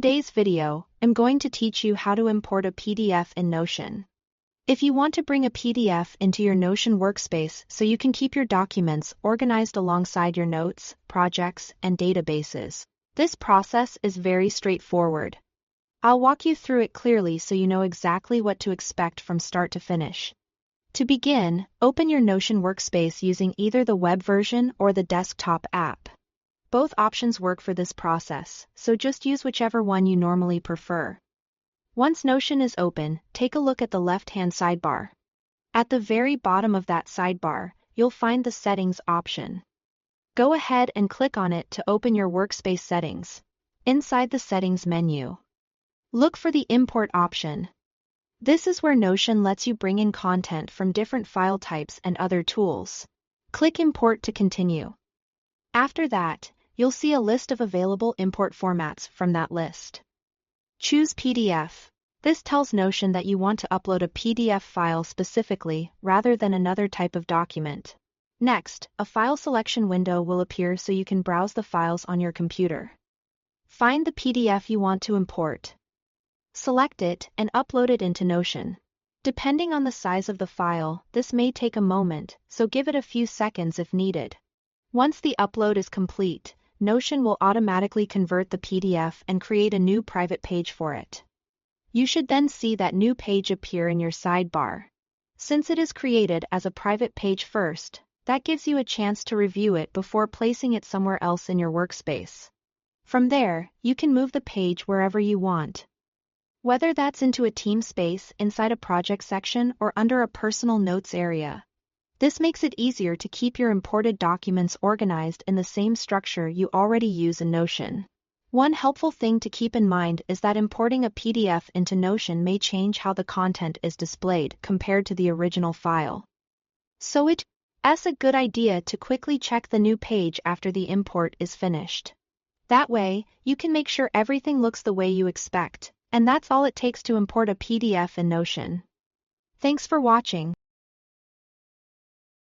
Today's video, I'm going to teach you how to import a PDF in Notion. If you want to bring a PDF into your Notion workspace so you can keep your documents organized alongside your notes, projects, and databases, this process is very straightforward. I'll walk you through it clearly so you know exactly what to expect from start to finish. To begin, open your Notion workspace using either the web version or the desktop app. Both options work for this process, so just use whichever one you normally prefer. Once Notion is open, take a look at the left-hand sidebar. At the very bottom of that sidebar, you'll find the Settings option. Go ahead and click on it to open your workspace settings. Inside the Settings menu, look for the Import option. This is where Notion lets you bring in content from different file types and other tools. Click Import to continue. After that, you'll see a list of available import formats from that list. Choose PDF. This tells Notion that you want to upload a PDF file specifically rather than another type of document. Next, a file selection window will appear so you can browse the files on your computer. Find the PDF you want to import. Select it and upload it into Notion. Depending on the size of the file, this may take a moment, so give it a few seconds if needed. Once the upload is complete, Notion will automatically convert the PDF and create a new private page for it. You should then see that new page appear in your sidebar. Since it is created as a private page first, that gives you a chance to review it before placing it somewhere else in your workspace. From there, you can move the page wherever you want. Whether that's into a team space, inside a project section, or under a personal notes area. This makes it easier to keep your imported documents organized in the same structure you already use in Notion. One helpful thing to keep in mind is that importing a PDF into Notion may change how the content is displayed compared to the original file. So it's a good idea to quickly check the new page after the import is finished. That way, you can make sure everything looks the way you expect, and that's all it takes to import a PDF in Notion. Thanks for watching.